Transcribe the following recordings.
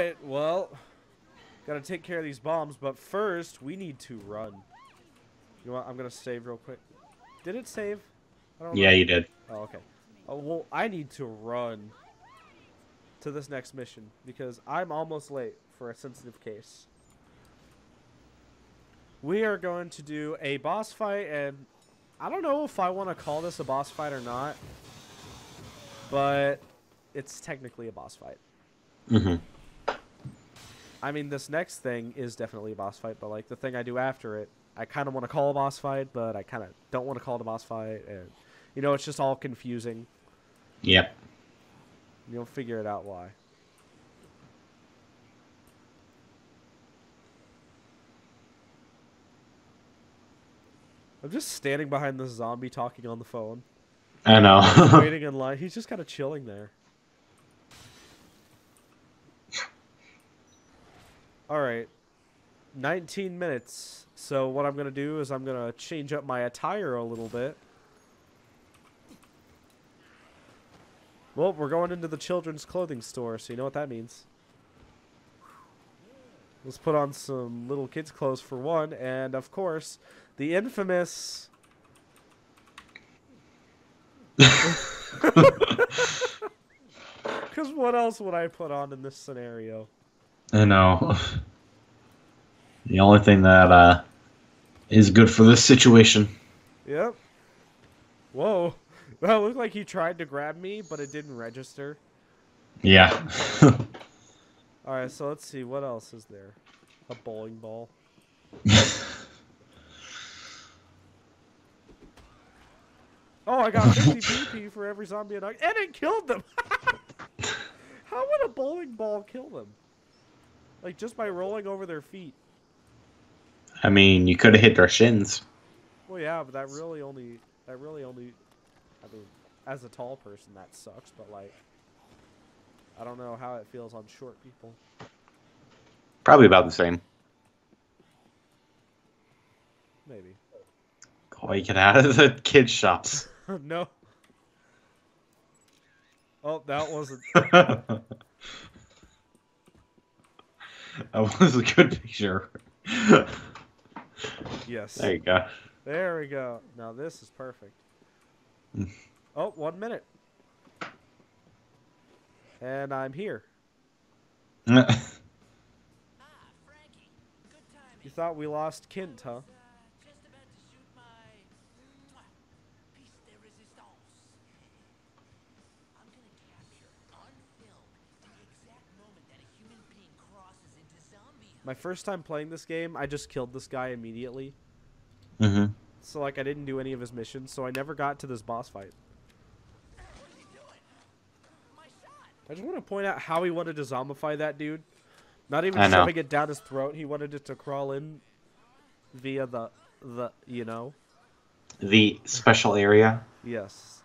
Alright, well, gotta take care of these bombs, but first, we need to run. You know what? I'm gonna save real quick. Did it save? I don't Yeah, remember. you did. Oh, okay. Oh, well, I need to run to this next mission because I'm almost late for a sensitive case. We are going to do a boss fight, and I don't know if I want to call this a boss fight or not, but it's technically a boss fight. Mm-hmm. I mean, this next thing is definitely a boss fight, but like the thing I do after it, I kind of want to call a boss fight, but I kind of don't want to call it a boss fight, and you know, it's just all confusing. Yep. You'll figure it out why. I'm just standing behind this zombie talking on the phone. I know. He's waiting in line. He's just kind of chilling there. Alright. 19 minutes. So what I'm going to do is I'm going to change up my attire a little bit. Well, we're going into the children's clothing store, so you know what that means. Let's put on some little kids' clothes for one, and of course, the infamous... Because what else would I put on in this scenario? I know. The only thing that is good for this situation. Yep. Whoa. That looked like he tried to grab me, but it didn't register. Yeah. Alright, so let's see. What else is there? A bowling ball. Oh, I got 50 PP for every zombie and it killed them! How would a bowling ball kill them? Like, just by rolling over their feet. I mean, you could have hit their shins. Well, yeah, but that really only, I mean, as a tall person, that sucks, but like, I don't know how it feels on short people. Probably about the same. Maybe. Oh, you get out of the kids' shops. No. Oh, that wasn't. That was a good picture. Yes. There you go. There we go. Now this is perfect. Oh, 1 minute. And I'm here. You thought we lost Kint, huh? My first time playing this game, I just killed this guy immediately. Mm-hmm. So, like, I didn't do any of his missions, so I never got to this boss fight. I just want to point out how he wanted to zombify that dude. Not even shoving it down his throat. He wanted it to crawl in via the you know. The special area. Yes.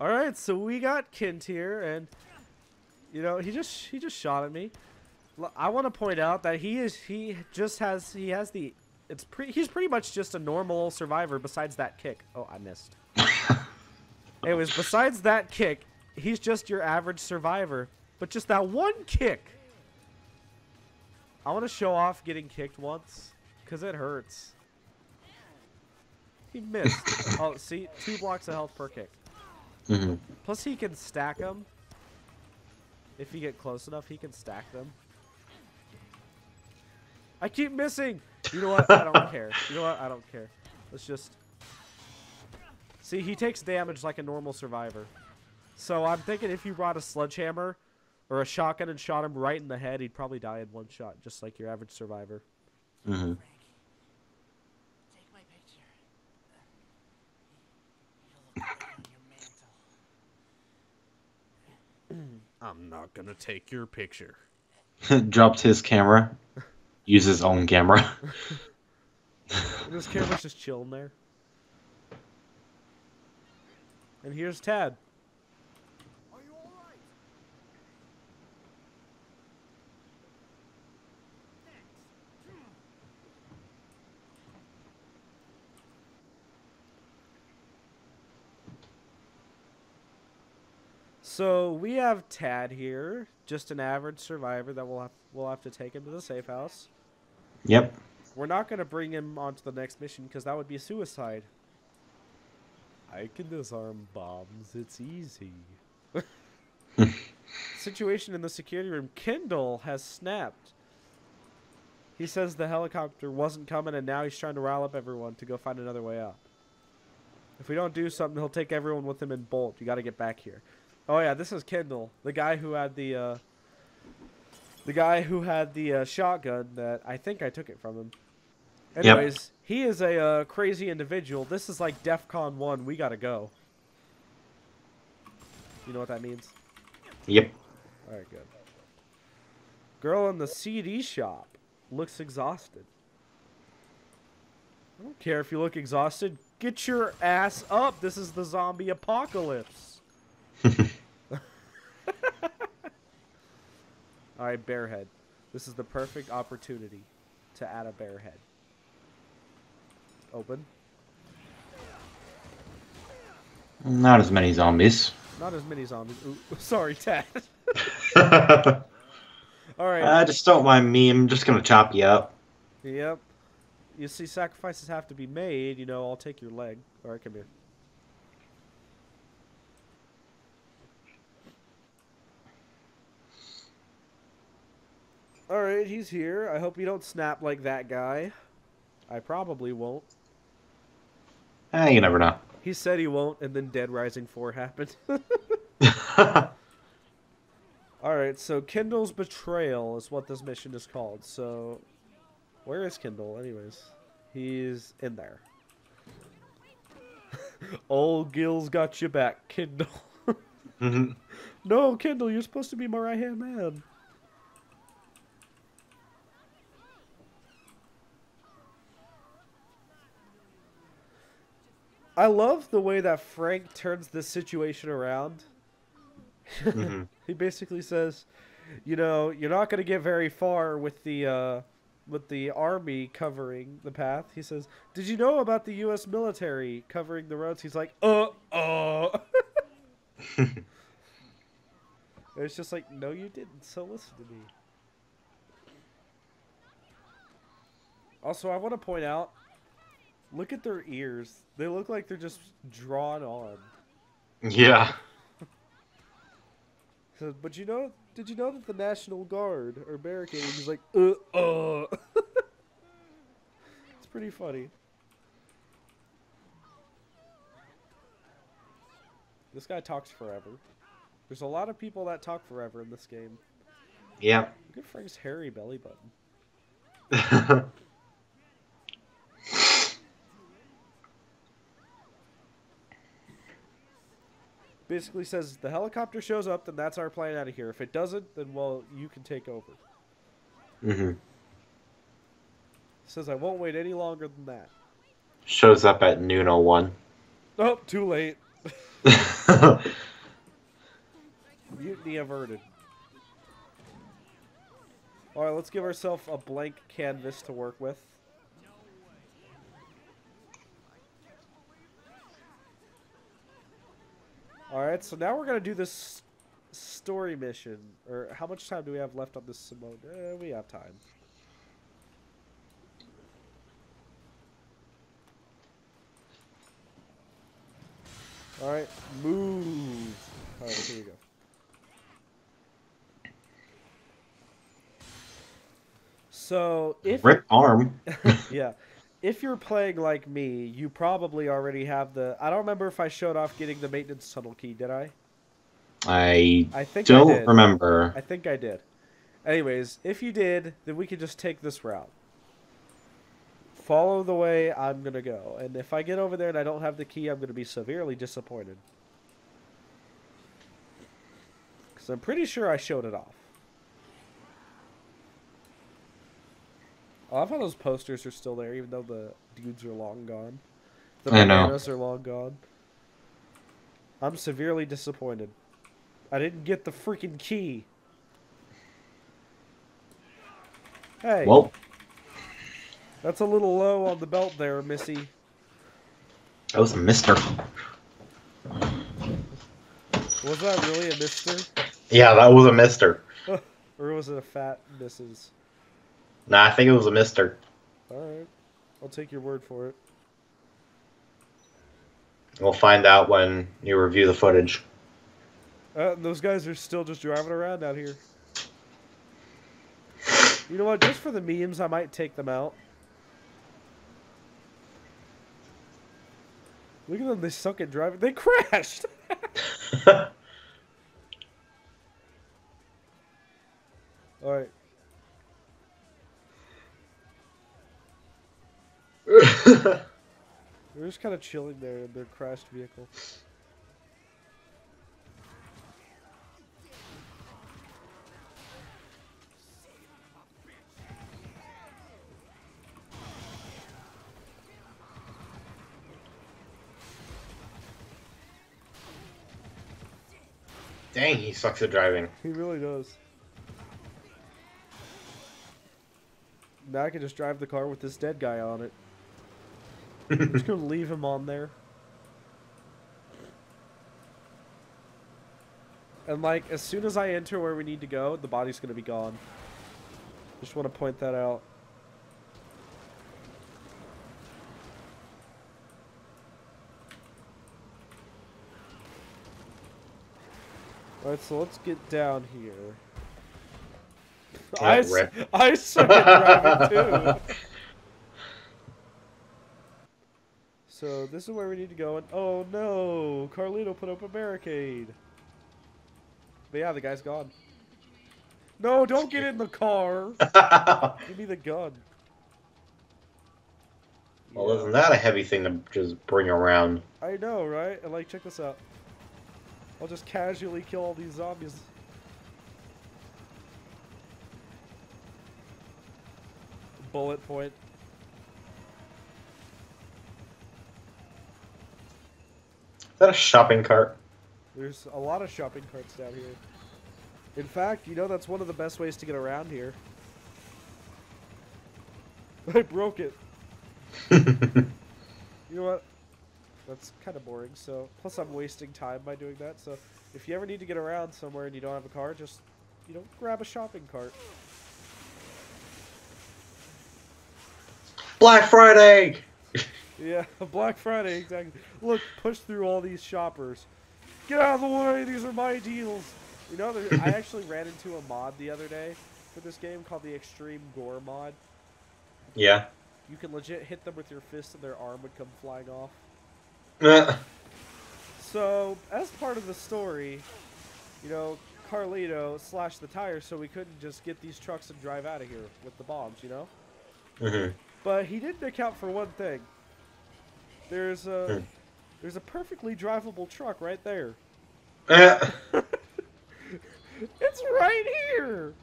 Alright, so we got Kint here, and, you know, he just shot at me. I want to point out that he's pretty much just a normal survivor besides that kick. Oh, I missed. Anyways, besides that kick, he's just your average survivor. But just that one kick. I want to show off getting kicked once, because it hurts. He missed. Oh, see? 2 blocks of health per kick. Mm-hmm. Plus he can stack them. If you get close enough, he can stack them. I keep missing! You know what? I don't care. You know what? I don't care. Let's just... See, he takes damage like a normal survivor. So I'm thinking if you brought a sledgehammer or a shotgun and shot him right in the head, he'd probably die in one shot, just like your average survivor. Mm-hmm. I'm not gonna take your picture. Dropped his camera. Use his own camera. This camera's just chilling there. And here's Tad. Are you all right? So we have Tad here, just an average survivor that we'll have to take him to the safe house. Yep. We're not going to bring him onto the next mission because that would be suicide. I can disarm bombs. It's easy. Situation in the security room. Kendall has snapped. He says the helicopter wasn't coming and now he's trying to rile up everyone to go find another way out. If we don't do something, he'll take everyone with him and bolt. You got to get back here. Oh yeah, this is Kendall, the guy who had the shotgun that I think I took it from him. Anyways, yep. He is a crazy individual. This is like DEFCON 1. We gotta go. You know what that means? Yep. Alright, good. Girl in the CD shop looks exhausted. I don't care if you look exhausted. Get your ass up. This is the zombie apocalypse. Alright, bear head. This is the perfect opportunity to add a bear head. Open. Not as many zombies. Not as many zombies. Ooh, sorry, Tad. Alright. Just don't mind me. I'm just gonna chop you up. Yep. You see, sacrifices have to be made. You know, I'll take your leg. Alright, come here. Alright, he's here. I hope you don't snap like that guy. I probably won't. You never know. He said he won't, and then Dead Rising 4 happened. Alright, so Kendall's Betrayal is what this mission is called. So, where is Kendall, anyways? He's in there. Old Gil's got you back, Kendall. Mm-hmm. No, Kendall, you're supposed to be my right-hand man. I love the way that Frank turns this situation around. Mm-hmm. He basically says, you know, you're not going to get very far with the army covering the path. He says, did you know about the U.S. military covering the roads? He's like, It's just like, no, you didn't, so listen to me. Also, I want to point out, look at their ears. They look like they're just drawn on. Yeah. So, but you know, did you know that the National Guard are barricading? He's like, It's pretty funny. This guy talks forever. There's a lot of people that talk forever in this game. Yeah. Look at Frank's hairy belly button. Basically says the helicopter shows up, then that's our plan out of here. If it doesn't, then, well, you can take over. Mm-hmm. Says I won't wait any longer than that. Shows up at noon 01. Oh, too late. Mutiny averted. Alright, let's give ourselves a blank canvas to work with. Alright, so now we're going to do this story mission. Or how much time do we have left on this mode? We have time. Alright, move. Alright, here we go. So, if... Rip arm. Yeah. If you're playing like me, you probably already have the... I don't remember if I showed off getting the maintenance tunnel key, did I? I think don't I did. remember. I think I did. Anyways, if you did, then we can just take this route. Follow the way I'm going to go. And if I get over there and I don't have the key, I'm going to be severely disappointed. Because I'm pretty sure I showed it off. I love how those posters are still there, even though the dudes are long gone. The bananas are long gone. I'm severely disappointed. I didn't get the freaking key. Hey. Well. That's a little low on the belt there, Missy. That was a mister. Was that really a mister? Yeah, that was a mister. Or was it a fat Mrs.? Nah, I think it was a mister. Alright. I'll take your word for it. We'll find out when you review the footage. Those guys are still just driving around out here. You know what? Just for the memes, I might take them out. Look at them. They suck at driving. They crashed! Alright. They're just kind of chilling there in their crashed vehicle. Dang, he sucks at driving. He really does. Now I can just drive the car with this dead guy on it. I'm just gonna leave him on there. And like, as soon as I enter where we need to go, the body's gonna be gone. Just want to point that out. Alright, so let's get down here. I suck at driving too. So this is where we need to go, and oh no, Carlito put up a barricade. But yeah, the guy's gone. No, don't get in the car. Give me the gun. Well, isn't that a heavy thing to just bring around? I know, right? And like, check this out. I'll just casually kill all these zombies. Bullet point. Is that a shopping cart? There's a lot of shopping carts down here. In fact, you know that's one of the best ways to get around here. I broke it. You know what? That's kind of boring. So, plus I'm wasting time by doing that. So, if you ever need to get around somewhere and you don't have a car, just, you know, grab a shopping cart. Black Friday! Yeah, Black Friday, exactly. Look, push through all these shoppers. Get out of the way, these are my deals. You know, I actually ran into a mod the other day for this game called the Extreme Gore mod. Yeah. You can legit hit them with your fist and their arm would come flying off. So, as part of the story, you know, Carlito slashed the tires so we couldn't just get these trucks and drive out of here with the bombs, you know? Mm-hmm. But he didn't account for one thing. There's a perfectly drivable truck right there. It's right here.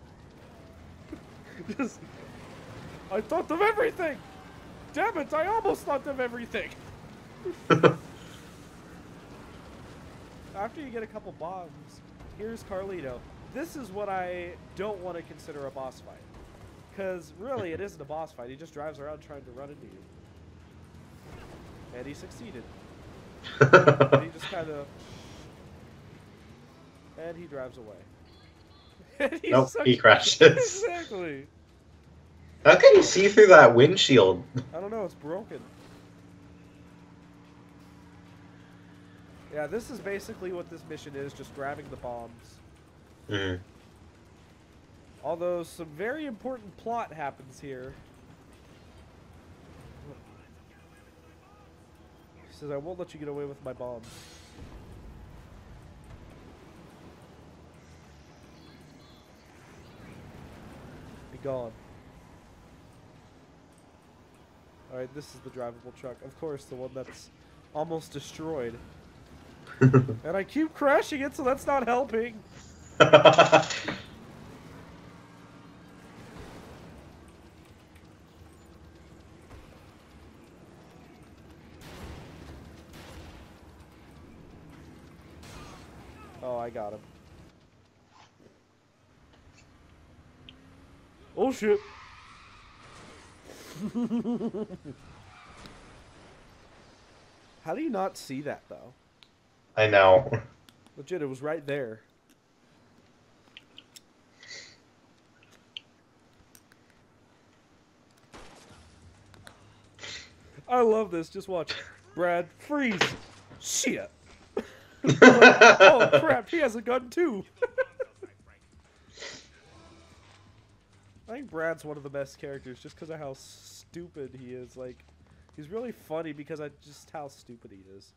Just, I thought of everything. Damn it! I almost thought of everything. After you get a couple bombs, here's Carlito. This is what I don't want to consider a boss fight. Because, really, it isn't a boss fight. He just drives around trying to run into you. And he succeeded. And he just kind of... And he drives away. And Nope, he crashes. Exactly. How can you see through that windshield? I don't know, it's broken. Yeah, this is basically what this mission is, just grabbing the bombs. Mm-hmm. Although some very important plot happens here. He says, I won't let you get away with my bombs. Be gone. Alright, this is the drivable truck. Of course, the one that's almost destroyed. And I keep crashing it, so that's not helping. Oh, I got him. Oh shit. How do you not see that though? I know. Legit, it was right there. I love this. Just watch. Brad, freeze. Shit. Like, oh crap, he has a gun too. I think Brad's one of the best characters just because of how stupid he is. Like, he's really funny because of just how stupid he is.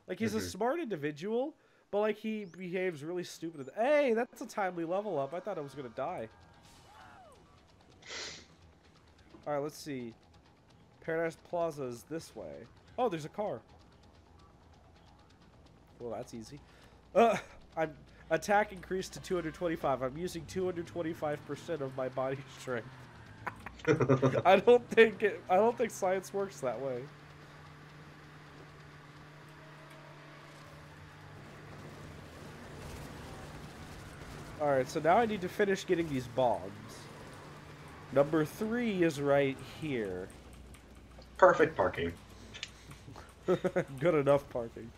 Like, he's a smart individual, but like he behaves really stupid. Hey, that's a timely level up. I thought I was gonna die. All right, let's see. Paradise Plaza is this way. Oh, there's a car. Well, that's easy. I'm attack increased to 225. I'm using 225% of my body strength. I don't think science works that way. All right, so now I need to finish getting these bombs. Number 3 is right here. Perfect parking. Good enough parking.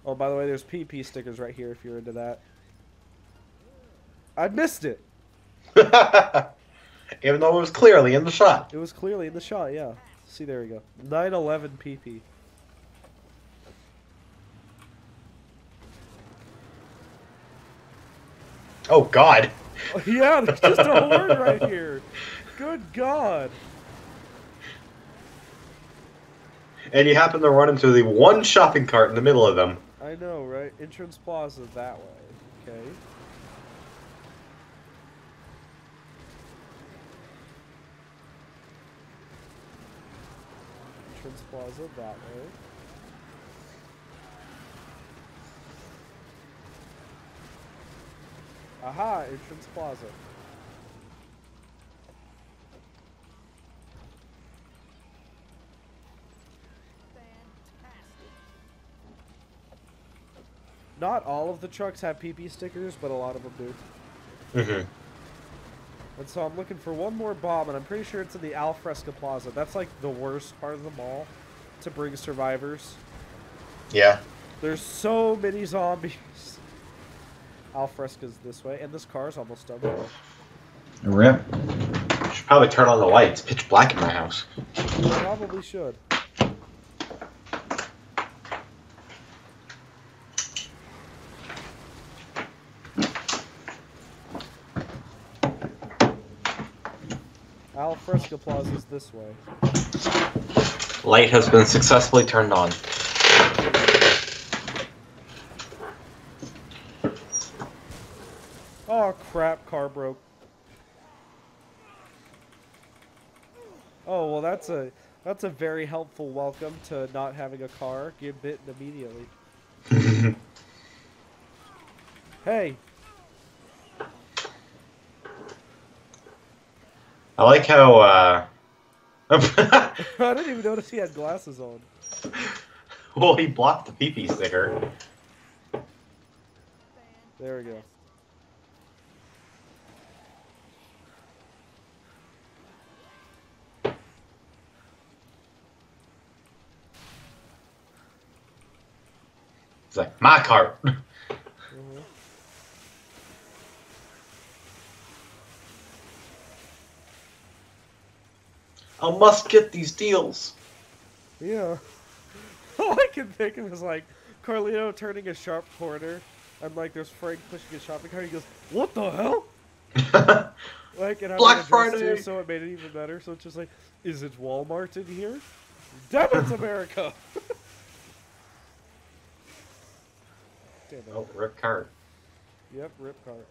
Oh, by the way, there's PP stickers right here if you're into that. I missed it. Even though it was clearly in the shot. It was clearly in the shot, yeah. See, there we go. 911 PP. Oh, God. Yeah, there's just a horde right here. Good God. And you happen to run into the one shopping cart in the middle of them. I know, right? Entrance Plaza that way. Okay. Entrance Plaza that way. Aha! Entrance Plaza. Not all of the trucks have PP stickers, but a lot of them do. Mm-hmm. And so I'm looking for one more bomb, and I'm pretty sure it's in the Alfresca Plaza. That's like the worst part of the mall to bring survivors. Yeah. There's so many zombies. Alfresca's this way, and this car's almost done. Rip. Should probably turn on the lights. Pitch black in my house. Probably should. Alfresca Plaza's this way. Light has been successfully turned on. Oh crap, car broke. Oh, well that's a very helpful welcome to not having a car. Get bitten immediately. Hey. I like how, I didn't even notice he had glasses on. well, he blocked the PP sticker. There we go. It's like, my cart. I must get these deals. Yeah. All I can think of is like Carlito turning a sharp corner, and like there's Frank pushing a shopping cart. He goes, "What the hell?" Like, and I'm Black dressed Friday. too, so it made it even better. So it's just like, is it Walmart in here? Damn it's America! Damn it. Oh, rip cart. Yep, rip cart.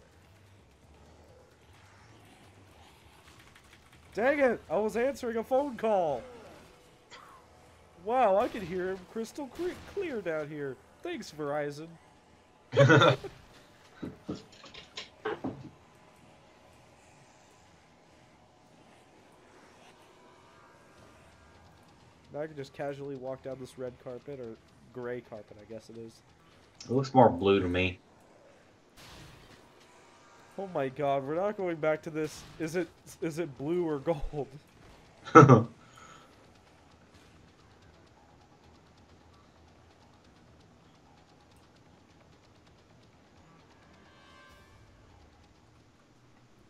Dang it! I was answering a phone call. Wow, I can hear him crystal clear down here. Thanks, Verizon. Now I can just casually walk down this red carpet, or gray carpet, I guess it is. It looks more blue to me. Oh my god, we're not going back to this. Is it blue or gold?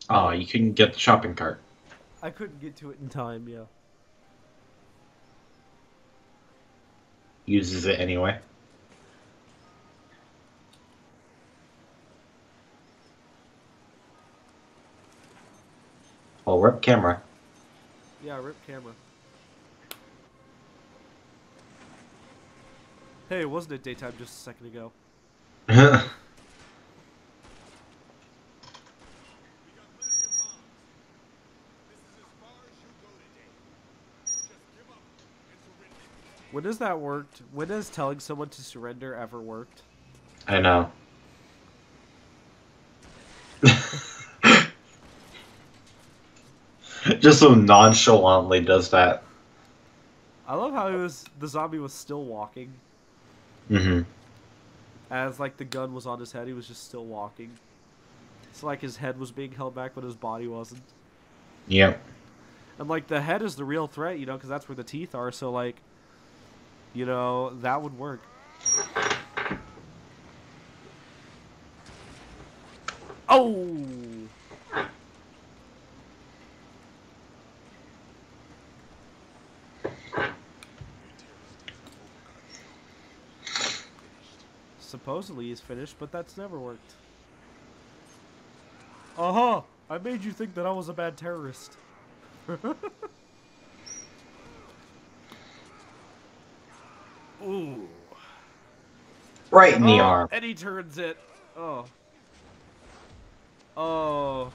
Oh, you couldn't get the shopping cart. I couldn't get to it in time, yeah. Uses it anyway. Well, rip camera. Yeah, rip camera. Hey, wasn't it daytime just a second ago? When has that worked? When has telling someone to surrender ever worked? I know. Just so nonchalantly does that. I love how the zombie was still walking. Mm-hmm. As like the gun was on his head, he was just still walking. It's like his head was being held back, but his body wasn't. Yep. And like the head is the real threat, you know, because that's where the teeth are. So like, you know, that would work. Oh! Supposedly he's finished, but that's never worked. Uh-huh! I made you think that I was a bad terrorist. Ooh. Right in the arm. And he turns it. Oh. Oh.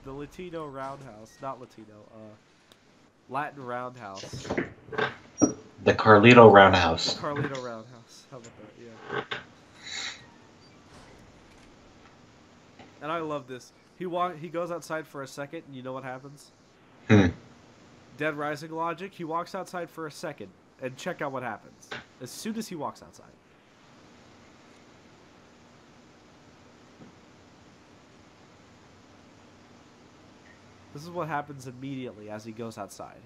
The Latino roundhouse. Not Latino, Latin roundhouse. The Carlito Roundhouse. Carlito roundhouse. How about that? Yeah. And I love this. He goes outside for a second, and you know what happens? Dead Rising logic. He walks outside for a second, and check out what happens. As soon as he walks outside. This is what happens immediately as he goes outside.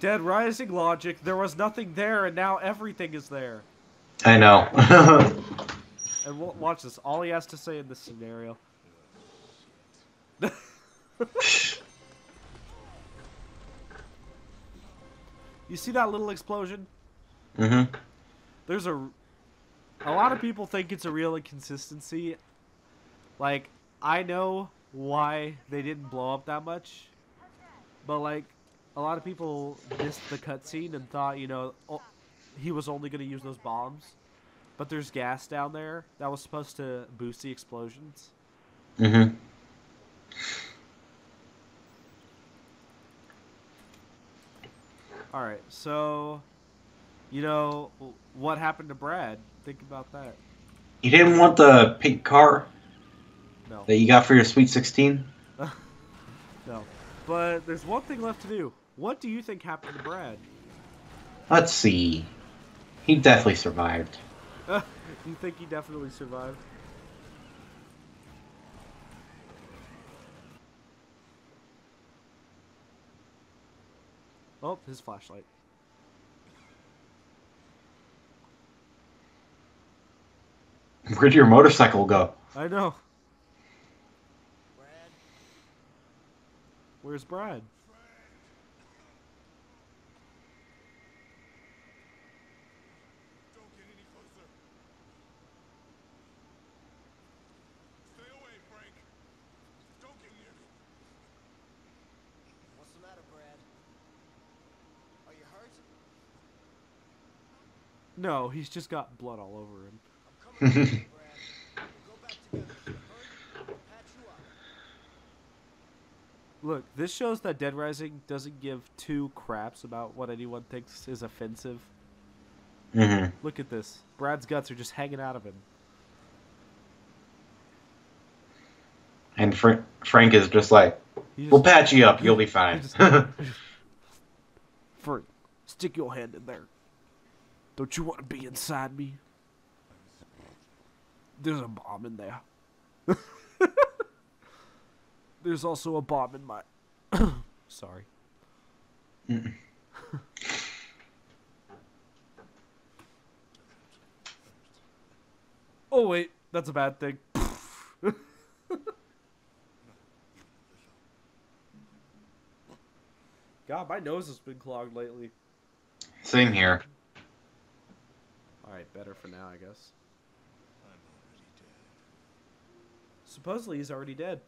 Dead Rising logic. There was nothing there, and now everything is there. I know. And watch this. All he has to say in this scenario. You see that little explosion? Mm-hmm. There's a lot of people think it's a real inconsistency. Like, I know why they didn't blow up that much, but like, a lot of people missed the cutscene and thought, you know, he was only going to use those bombs. But there's gas down there that was supposed to boost the explosions. Mm-hmm. Alright, so, you know, what happened to Brad? Think about that. You didn't want the pink car No. that you got for your Sweet 16? No. But there's one thing left to do. What do you think happened to Brad? Let's see. He definitely survived. You think he definitely survived? Oh, his flashlight. Where'd your motorcycle go? I know. Brad. Where's Brad? Don't get any closer. Stay away, Frank. Don't get near me. What's the matter, Brad? Are you hurt? No, he's just got blood all over him. I'm coming with you, Brad. We'll go back together. If you're hurt, I'll patch you up. Look, this shows that Dead Rising doesn't give two craps about what anyone thinks is offensive. Mm-hmm. Look at this. Brad's guts are just hanging out of him. And Frank is just like, we'll patch you up, you'll be fine. Frank, stick your hand in there. Don't you want to be inside me? There's a bomb in there. There's also a bomb in my... Sorry. Oh, wait. That's a bad thing. God, my nose has been clogged lately. Same here. Alright, better for now, I guess. I'm already dead. Supposedly he's already dead.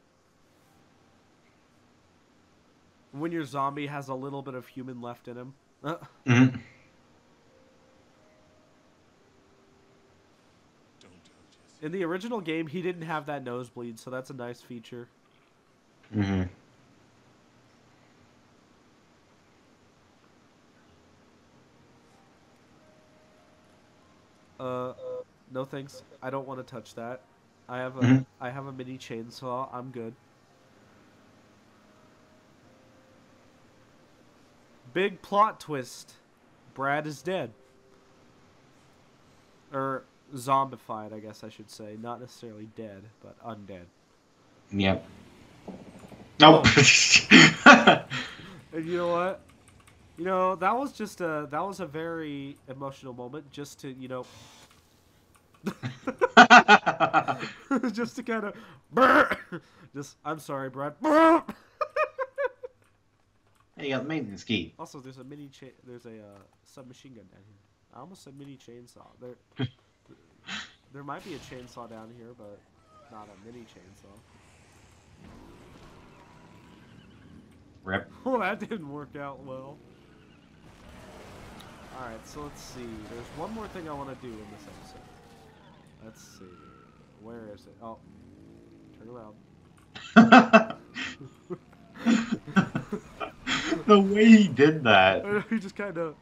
When your zombie has a little bit of human left in him. Mhm. Don't tell Jesse. In the original game, he didn't have that nosebleed, so that's a nice feature. Mhm. No thanks. I don't want to touch that. I have a Mhm. I have a mini chainsaw. I'm good. Big plot twist. Brad is dead. Or zombified, I guess I should say. Not necessarily dead, but undead. Yep. Nope. And you know what? You know, that was a very emotional moment just to, you know, just to kind of just I'm sorry, Brad. Hey, you got the maintenance key. Also, there's a submachine gun down here. I almost said mini chainsaw. There might be a chainsaw down here, but not a mini chainsaw. Rip. Well, that didn't work out well. Alright, so let's see. There's one more thing I want to do in this episode. Let's see. Where is it? Oh. Turn around. The way he did that. He just kind of...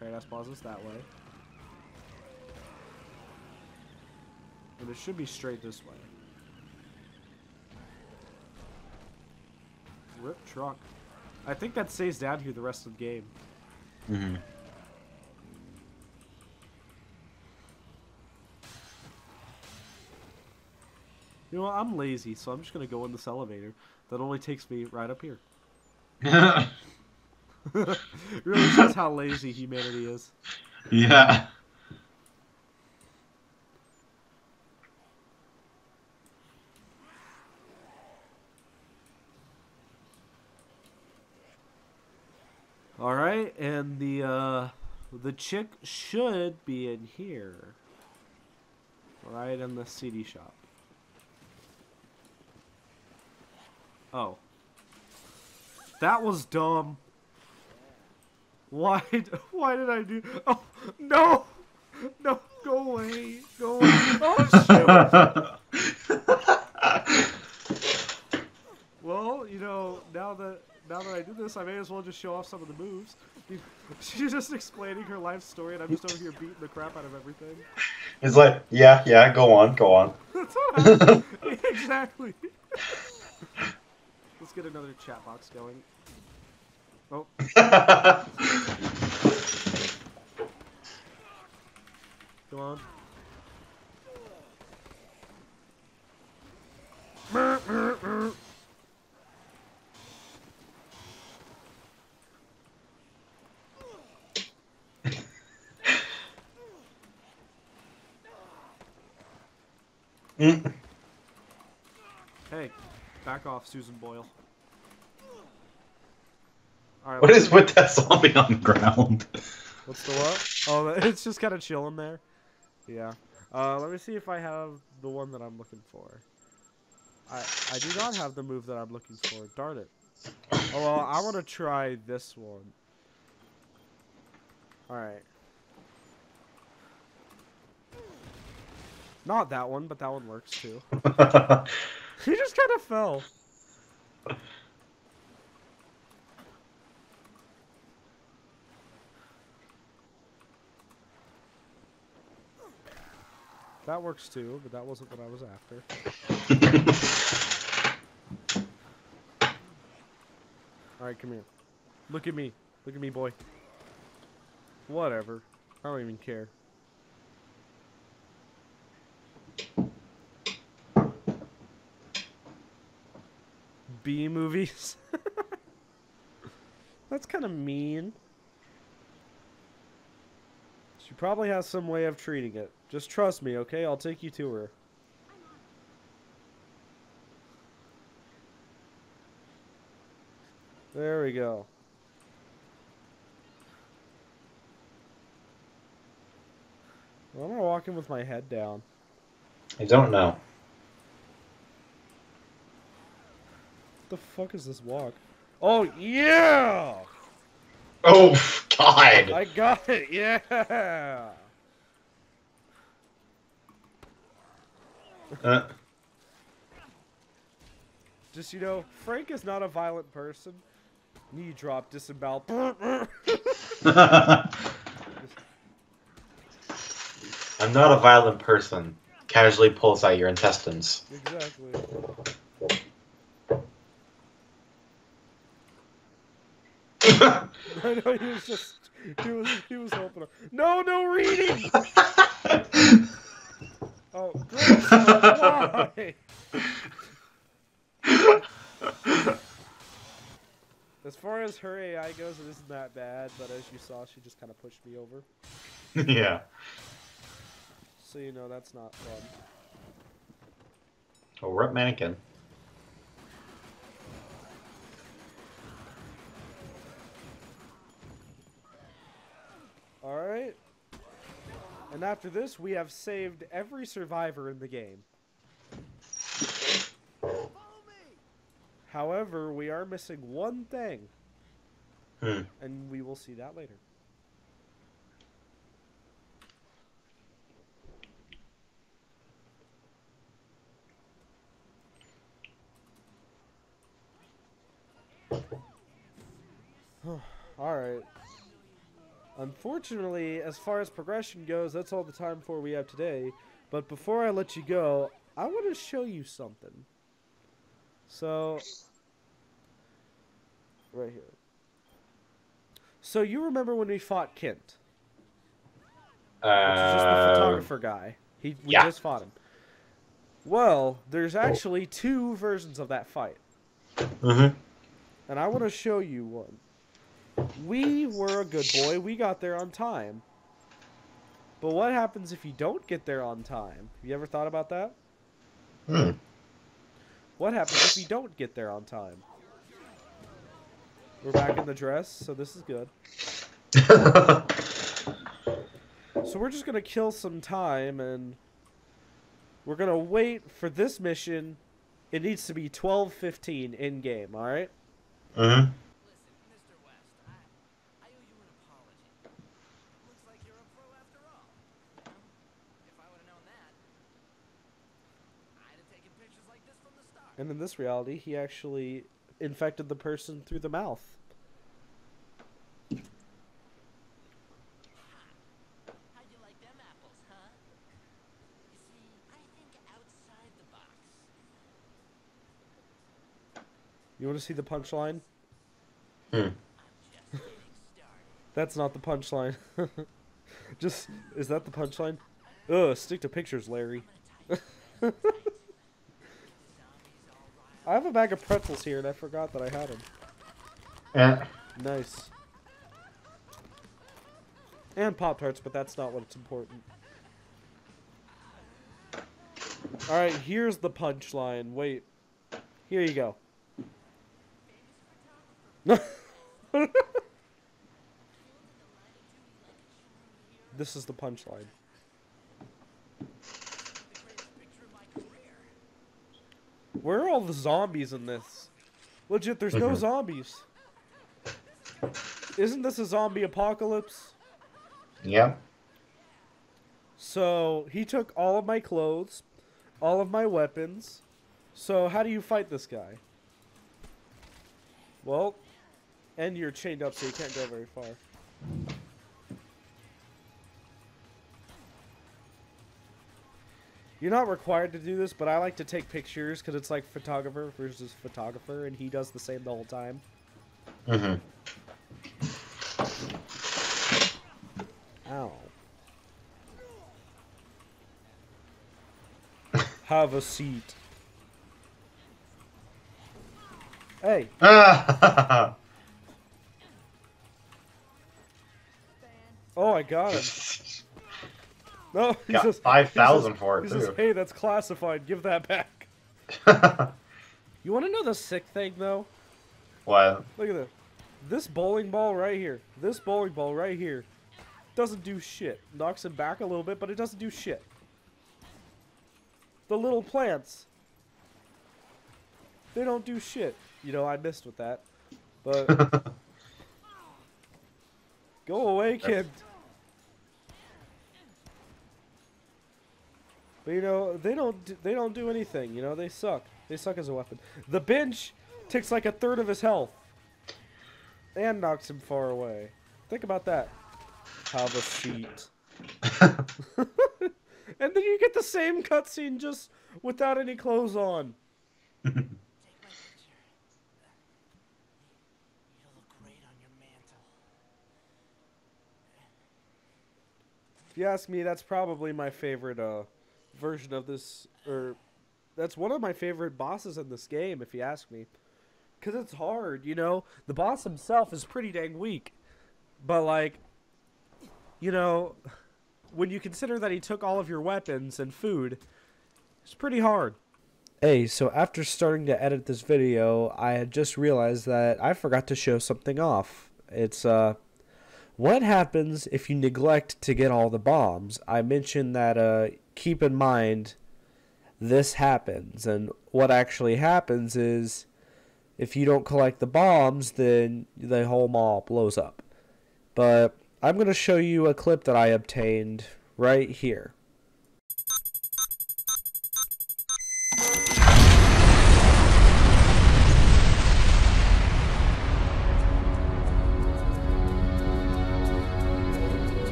Paradise pauses that way. And it should be straight this way. Rip truck. I think that stays down here the rest of the game. Mhm. You know what? I'm lazy, so I'm just gonna go in this elevator. That only takes me right up here. Really shows how lazy humanity is. Yeah. Alright, and the chick should be in here. Right in the CD shop. Oh. That was dumb. Why did I do... Oh, no! No, go away. Go away. Oh, shoot! Well, you know, now that I do this, I may as well just show off some of the moves. She's just explaining her life story, and I'm just over here beating the crap out of everything. He's like, yeah, go on. That's what happened. Exactly. Let's get another chat box going. Oh. Come on. Hey, back off, Susan Boyle. All right, What is with that zombie on the ground? What's the what? Oh, it's just kind of chilling there. Yeah. Let me see if I have the one that I'm looking for. I do not have the move that I'm looking for. Darn it. Oh, well, I want to try this one. Alright. Not that one, but that one works too. He just kind of fell. That works too, but that wasn't what I was after. Alright, come here. Look at me. Look at me, boy. Whatever. I don't even care. B movies? That's kind of mean. probably has some way of treating it. Just trust me, okay? I'll take you to her. There we go. Why am I walking with my head down? I don't know. What the fuck is this walk? Oh, yeah! Oh, God! I got it, yeah! Just, you know, Frank is not a violent person. Knee drop, disembowel. I'm not a violent person. Casually pulls out your intestines. Exactly. I know, he was just... He was helping. No reading! Oh, Grace, why? As far as her AI goes, it isn't that bad, but as you saw, she just kind of pushed me over. Yeah. So, you know, that's not fun. Oh, we're at mannequin. Alright. And after this, we have saved every survivor in the game. Follow me. However, we are missing one thing. Hmm. And we will see that later. Alright. Unfortunately, as far as progression goes, that's all the time for we have today. But before I let you go, I want to show you something. So, right here. So you remember when we fought Kent? Which is just the photographer guy. We Yeah. just fought him. Well, there's actually two versions of that fight. Mm-hmm. And I want to show you one. We were a good boy. We got there on time. But what happens if you don't get there on time? You ever thought about that? Hmm. What happens if you don't get there on time? We're back in the dress, so this is good. So we're just going to kill some time, and we're going to wait for this mission. It needs to be 12:15 in-game, alright? Mm-hmm. Listen, Mr. West, I owe you an apology. Looks like you're a pro after all. Well, if I would have known that, I'd have taken pictures like this from the start. And in this reality, he actually infected the person through the mouth. How'd you like them apples, huh? You see, I think outside the box. You want to see the punchline? Hmm. I'm just getting started. That's not the punchline. Just, is that the punchline? Ugh, stick to pictures, Larry. I'm gonna tie you up tight. Zombies all riled. I have a bag of pretzels here, and I forgot that I had them. Yeah. Nice. And Pop-Tarts, but that's not what's important. Alright, here's the punchline. Wait. Here you go. This is the punchline. The greatest picture of my career. Where are all the zombies in this? Legit, there's no zombies. Isn't this a zombie apocalypse? Yeah. So, he took all of my clothes, all of my weapons. So, how do you fight this guy? Well, and you're chained up, so you can't go very far. You're not required to do this, but I like to take pictures because it's like photographer versus photographer, and he does the same the whole time. Mm-hmm. Ow. Have a seat. Hey, Ah! oh, I got him. No, he Got says 5,000 he for it, He says, too. "Hey, that's classified. Give that back." You want to know the sick thing though? What? Look at this. This bowling ball right here. This bowling ball right here doesn't do shit. Knocks him back a little bit, but it doesn't do shit. The little plants, they don't do shit. You know, I missed with that. But go away, kid. But you know, they don't do anything. You know, they suck. They suck as a weapon. The bench takes like a third of his health and knocks him far away. Think about that. Have a seat. And then you get the same cutscene just without any clothes on. Take my picture. You'll look great on your mantle. If you ask me, that's probably my favorite version of this, or that's one of my favorite bosses in this game, if you ask me. Because it's hard, you know? The boss himself is pretty dang weak. But, like, you know, when you consider that he took all of your weapons and food, it's pretty hard. Hey, so after starting to edit this video, I had just realized that I forgot to show something off. It's, what happens if you neglect to get all the bombs? I mentioned that, keep in mind, this happens. And what actually happens is, if you don't collect the bombs, then the whole mall blows up. But I'm going to show you a clip that I obtained right here.